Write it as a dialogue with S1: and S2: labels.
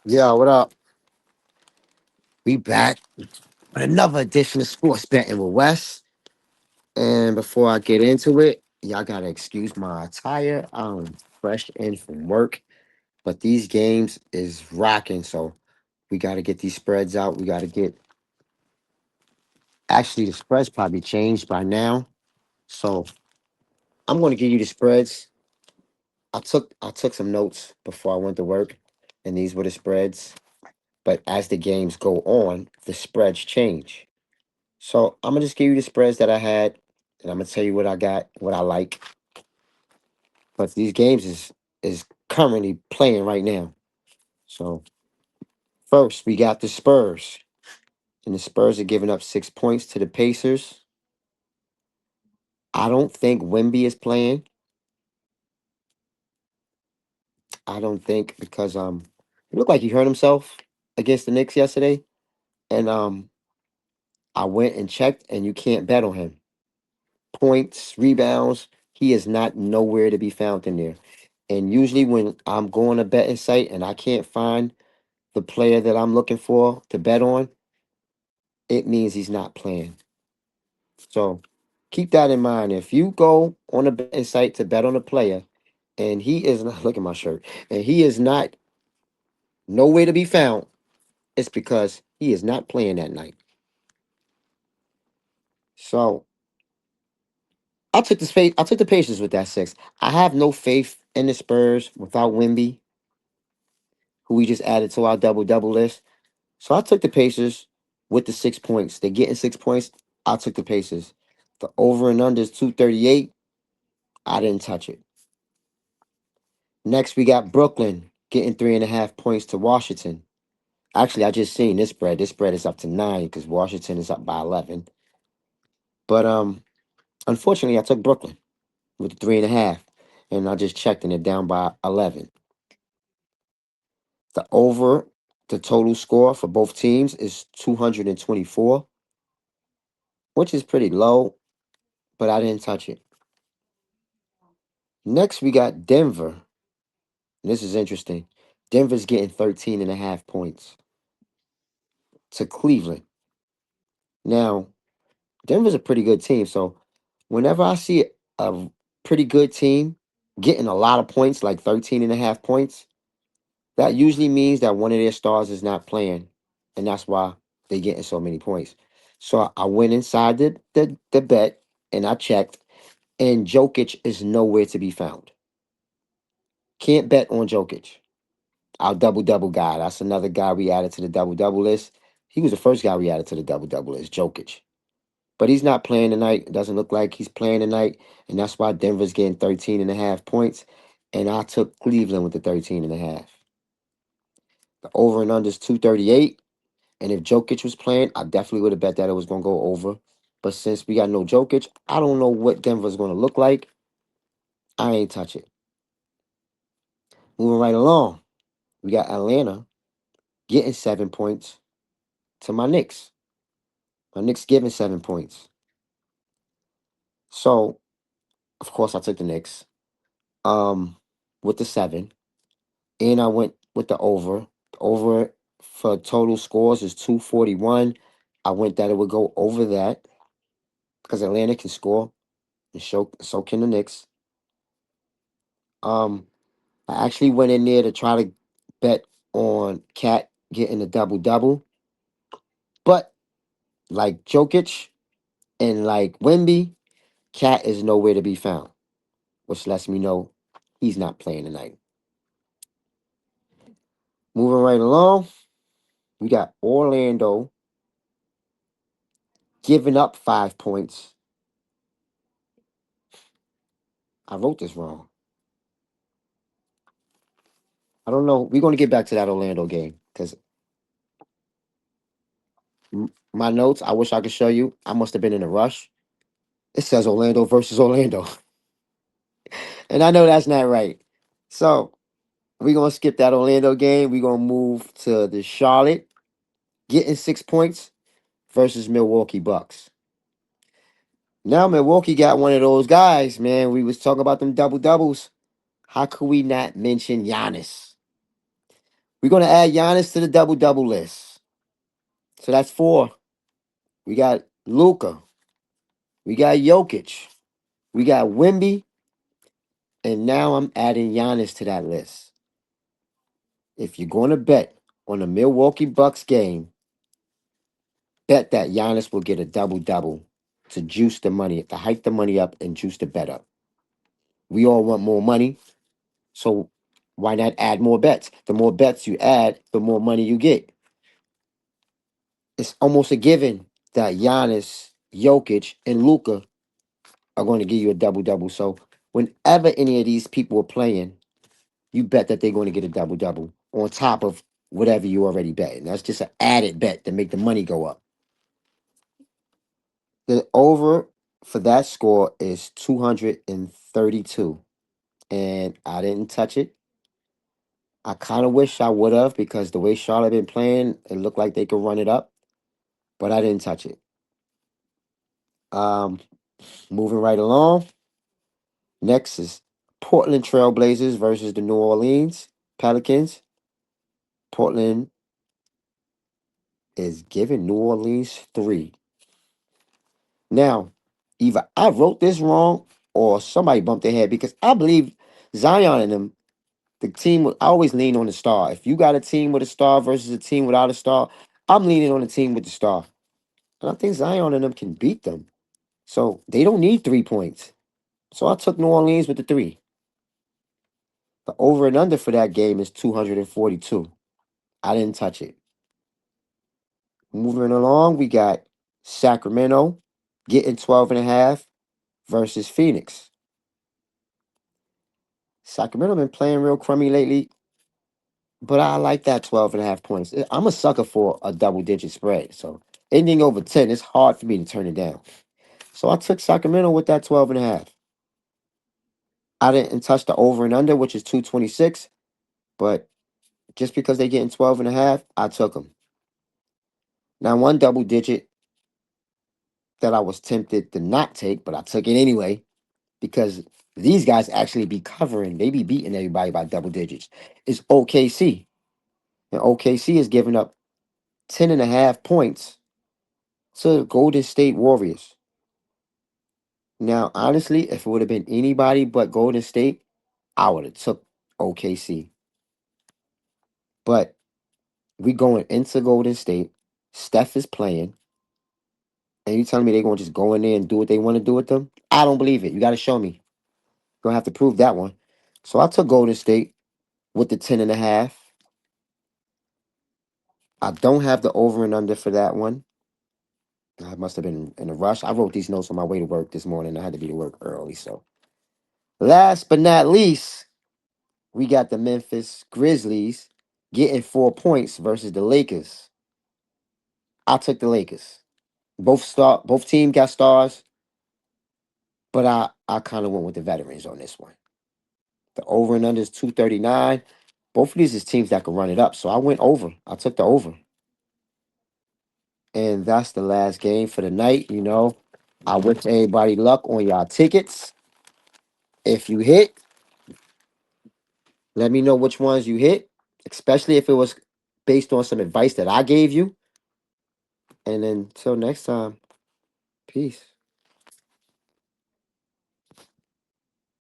S1: Yeah, what up? We back with another edition of Sports Betting with Wes. And before I get into it, y'all gotta excuse my attire. I'm fresh in from work, but these games is rocking. So we gotta get these spreads out. We gotta get actually the spreads probably changed by now. So I'm gonna give you the spreads. I took some notes before I went to work, and these were the spreads. But as the games go on, the spreads change. So I'm gonna just give you the spreads that I had, and I'm gonna tell you what I got, what I like. But these games is currently playing right now. So first we got the Spurs, and the Spurs are giving up 6 points to the Pacers. I don't think Wemby is playing. I don't think because it looked like he hurt himself against the Knicks yesterday, and I went and checked, and you can't bet on him. Points, rebounds, he is not nowhere to be found in there. And usually when I'm going to betting site and I can't find the player that I'm looking for to bet on, it means he's not playing. So keep that in mind. If you go on a betting site to bet on a player and he is not, look at my shirt, and he is not nowhere to be found, it's because he is not playing that night. So I took the patience with that six. I have no faith in the Spurs without Wimby, who we just added to our double list. So I took the Pacers with the 6 points. They're getting 6 points. I took the Pacers. The over and under is 238. I didn't touch it. Next, we got Brooklyn getting 3.5 points to Washington. Actually, I just seen this spread. This spread is up to 9 because Washington is up by 11. But unfortunately, I took Brooklyn with the 3.5, and I just checked and they're down by 11. The over, the total score for both teams is 224, which is pretty low, but I didn't touch it. Next, we got Denver. This is interesting. Denver's getting 13.5 points to Cleveland. Now, Denver's a pretty good team. So whenever I see a pretty good team getting a lot of points, like 13.5 points, that usually means that one of their stars is not playing. And that's why they're getting so many points. So I went inside the bet and I checked, and Jokic is nowhere to be found. Can't bet on Jokic. Our double guy. That's another guy we added to the double list. He was the first guy we added to the double list, Jokic. But he's not playing tonight. It doesn't look like he's playing tonight. And that's why Denver's getting 13.5 points. And I took Cleveland with the 13.5. The over and under is 238. And if Jokic was playing, I definitely would have bet that it was going to go over. But since we got no Jokic, I don't know what Denver's going to look like. I ain't touch it. Moving right along, we got Atlanta getting 7 points to my Knicks. My Knicks giving 7 points. So, of course, I took the Knicks with the 7. And I went with the over. The over for total scores is 241. I went that it would go over that because Atlanta can score and so can the Knicks. Um, I actually went in there to try to bet on Cat getting a double, but like Jokic and like Wemby, Cat is nowhere to be found, which lets me know he's not playing tonight. Moving right along, we got Orlando giving up 5 points. I wrote this wrong. I don't know. We're going to get back to that Orlando game because my notes, I wish I could show you. I must have been in a rush. It says Orlando versus Orlando. And I know that's not right. So we're going to skip that Orlando game. We're going to move to the Charlotte getting 6 points versus Milwaukee Bucks. Now Milwaukee got one of those guys, man. We was talking about them doubles. How could we not mention Giannis? We're gonna add Giannis to the double double list. So that's four. We got Luca. We got Jokic. We got Wimby. And now I'm adding Giannis to that list. If you're going to bet on a Milwaukee Bucks game, bet that Giannis will get a double double to juice the money, to hype the money up and juice the bet up. We all want more money, so why not add more bets? The more bets you add, the more money you get. It's almost a given that Giannis, Jokic, and Luca are going to give you a double double. So whenever any of these people are playing, you bet that they're going to get a double double on top of whatever you already bet. That's just an added bet to make the money go up. The over for that score is 232. And I didn't touch it. I kind of wish I would have because the way Charlotte been playing, it looked like they could run it up, but I didn't touch it. Um, moving right along. Next is Portland Trailblazers versus the New Orleans Pelicans. Portland is giving New Orleans 3. Now, either I wrote this wrong or somebody bumped their head because I believe Zion and them, the team, I always lean on the star. If you got a team with a star versus a team without a star, I'm leaning on the team with the star. And I think Zion and them can beat them. So they don't need 3 points. So I took New Orleans with the 3. The over and under for that game is 242. I didn't touch it. Moving along, we got Sacramento getting 12.5 versus Phoenix. Sacramento been playing real crummy lately, but I like that 12.5 points. I'm a sucker for a double digit spread. So anything over 10, it's hard for me to turn it down. So I took Sacramento with that 12.5. I didn't touch the over and under, which is 226, but just because they getting 12.5, I took them. Now, one double digit that I was tempted to not take, but I took it anyway because these guys actually be covering. They be beating everybody by double digits. Is OKC. And OKC is giving up 10.5 points to the Golden State Warriors. Now, honestly, if it would have been anybody but Golden State, I would have took OKC. But we going into Golden State. Steph is playing. And you telling me they're going to just go in there and do what they want to do with them? I don't believe it. You got to show me. You're going to have to prove that one. So I took Golden State with the 10.5. I don't have the over and under for that one. I must have been in a rush. I wrote these notes on my way to work this morning. I had to be to work early. So last but not least, we got the Memphis Grizzlies getting 4 points versus the Lakers. I took the Lakers. Both team got stars, but I kind of went with the veterans on this one. The over and under is 239. Both of these is teams that can run it up. So I went over. I took the over. And that's the last game for the night. I wish everybody luck on y'all tickets. If you hit, let me know which ones you hit, especially if it was based on some advice that I gave you. And until next time, peace.